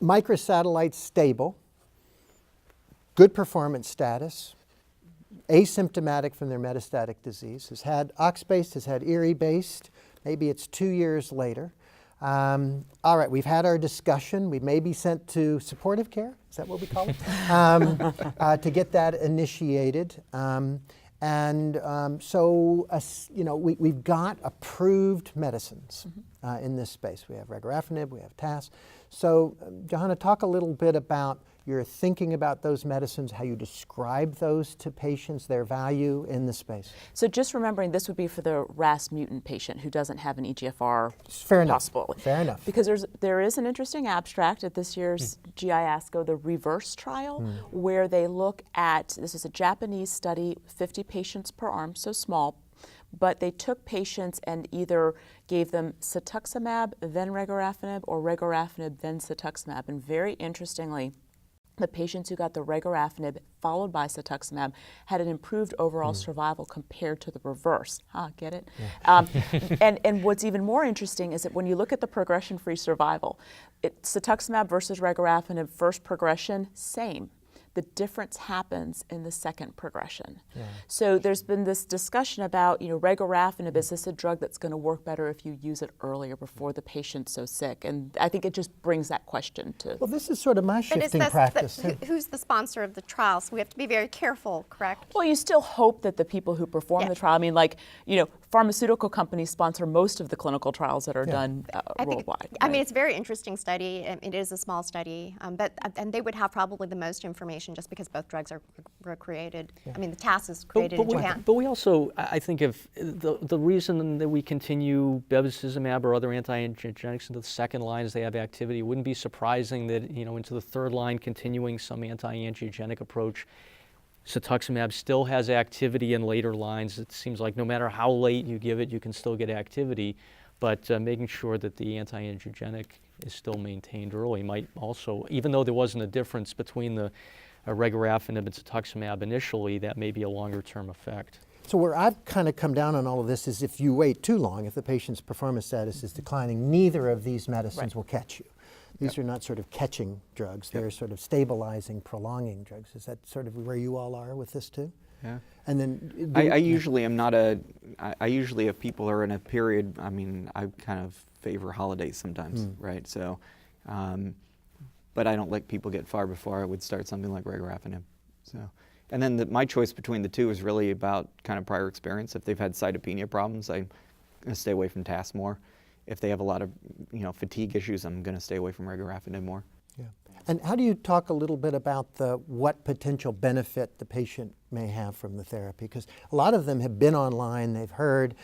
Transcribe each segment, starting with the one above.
microsatellite stable, good performance status, asymptomatic from their metastatic disease, has had ox-based, has had Erie-based, maybe it's 2 years later. All right, we've had our discussion. We may be sent to supportive care, is that what we call it? To get that initiated. We've got approved medicines in this space. We have regorafenib, we have TAS. So, Johanna, talk a little bit about your thinking about those medicines, how you describe those to patients, their value in the space. So just remembering this would be for the RAS mutant patient who doesn't have an EGFR Fair possible. Enough. Fair enough. Because there is an interesting abstract at this year's GI ASCO, the REVERSE trial, where they look at, this is a Japanese study, 50 patients per arm, so small, but they took patients and either gave them cetuximab, then regorafenib, or regorafenib, then cetuximab. And very interestingly, the patients who got the regorafenib followed by cetuximab had an improved overall survival compared to the reverse. Get it? Yeah. And what's even more interesting is that when you look at the progression-free survival, cetuximab versus regorafenib, first progression, same. The difference happens in the second progression. Yeah. So there's been this discussion about, regorafenib, is this a drug that's going to work better if you use it earlier before the patient's so sick? And I think it just brings that question to... Well, this is sort of my shifting practice. Who's the sponsor of the trial? So we have to be very careful, correct? Well, you still hope that the people who perform the trial, pharmaceutical companies sponsor most of the clinical trials that are done worldwide. I mean, it's a very interesting study. It is a small study, and they would have probably the most information just because both drugs were created. Yeah. I mean, the TAS is created in Japan. But we also, I think, if the reason that we continue bevacizumab or other anti-angiogenics into the second line is they have activity, it wouldn't be surprising that, into the third line, continuing some anti-angiogenic approach, cetuximab still has activity in later lines. It seems like no matter how late you give it, you can still get activity, but making sure that the anti-angiogenic is still maintained early might also, even though there wasn't a difference between the regorafenib and cetuximab initially, that may be a longer-term effect. So where I've kind of come down on all of this is if you wait too long, if the patient's performance status is declining, neither of these medicines will catch you. These are not sort of catching drugs. They're sort of stabilizing, prolonging drugs. Is that sort of where you all are with this too? Yeah. And then I usually am not I usually, if people are in a period, I kind of favor holidays sometimes, right? So, but I don't let people get far before I would start something like regorafenib. So, and then my choice between the two is really about kind of prior experience. If they've had cytopenia problems, I'm going to stay away from TAS more. If they have a lot of fatigue issues, I'm going to stay away from regorafenib more. Yeah. And how do you talk a little bit about what potential benefit the patient may have from the therapy? Because a lot of them have been online, they've heard.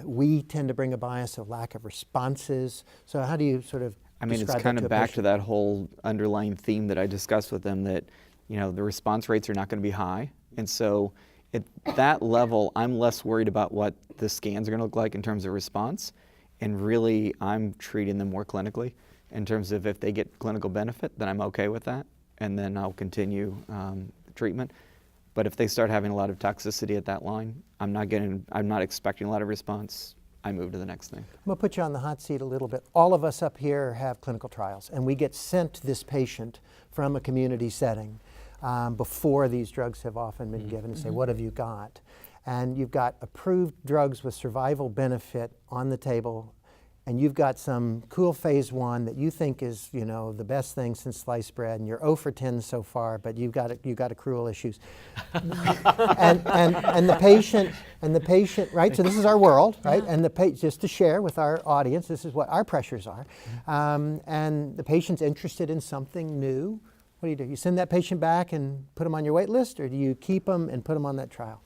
We tend to bring a bias of lack of responses. So how do you sort of it's kind of back to that whole underlying theme that I discussed with them that, the response rates are not going to be high. And so at that level, I'm less worried about what the scans are going to look like in terms of response. And really, I'm treating them more clinically in terms of if they get clinical benefit, then I'm okay with that. And then I'll continue treatment. But if they start having a lot of toxicity at that line, I'm not expecting a lot of response. I move to the next thing. I'm going to put you on the hot seat a little bit. All of us up here have clinical trials, and we get sent this patient from a community setting before these drugs have often been given and say, what have you got? And you've got approved drugs with survival benefit on the table, and you've got some cool phase 1 that you think is, the best thing since sliced bread, and you're 0 for 10 so far, but you've got accrual issues. and the patient, right? So this is our world, right? And just to share with our audience, this is what our pressures are. And the patient's interested in something new. What do? You send that patient back and put them on your wait list, or do you keep them and put them on that trial?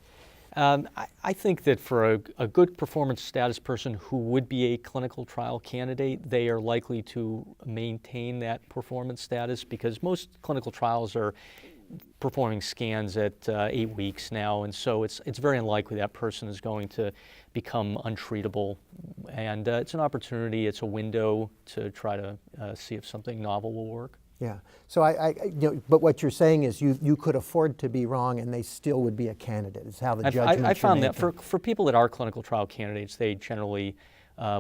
I think that for a good performance status person who would be a clinical trial candidate, they are likely to maintain that performance status because most clinical trials are performing scans at 8 weeks now, and so it's very unlikely that person is going to become untreatable. And it's an opportunity, it's a window to try to see if something novel will work. Yeah. So but what you're saying is you could afford to be wrong, and they still would be a candidate. Is how the judgment. I found that for people that are clinical trial candidates, they generally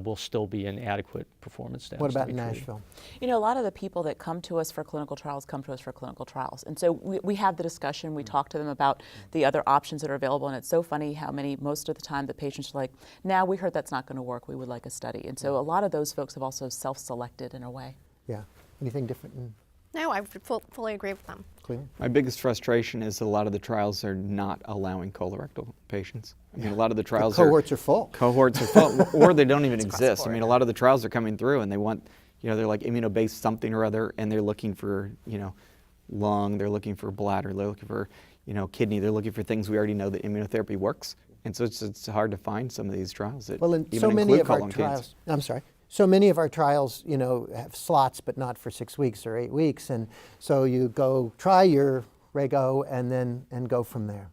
will still be an adequate performance status. What to about be in treated. Nashville? You know, a lot of the people that come to us for clinical trials come to us for clinical trials. And so we have the discussion, we talk to them about the other options that are available, and it's so funny how most of the time the patients are like, now we heard that's not going to work, we would like a study. And so a lot of those folks have also self-selected in a way. Yeah. Anything different in No, I would fully agree with them. Cleveland? My biggest frustration is a lot of the trials are not allowing colorectal patients. I mean, a lot of the trials Cohorts are full. cohorts are full, or they don't even exist. I cross-border. mean, a lot of the trials are coming through, and they want, they're like immunobased something or other, and they're looking for, lung, they're looking for bladder, they're looking for, kidney, they're looking for things we already know that immunotherapy works. And so it's hard to find some of these trials that Well, and even so many include of our colon trials, cancer. I'm sorry, so many of our trials, have slots, but not for 6 weeks or 8 weeks. And so you go try your Rego and go from there.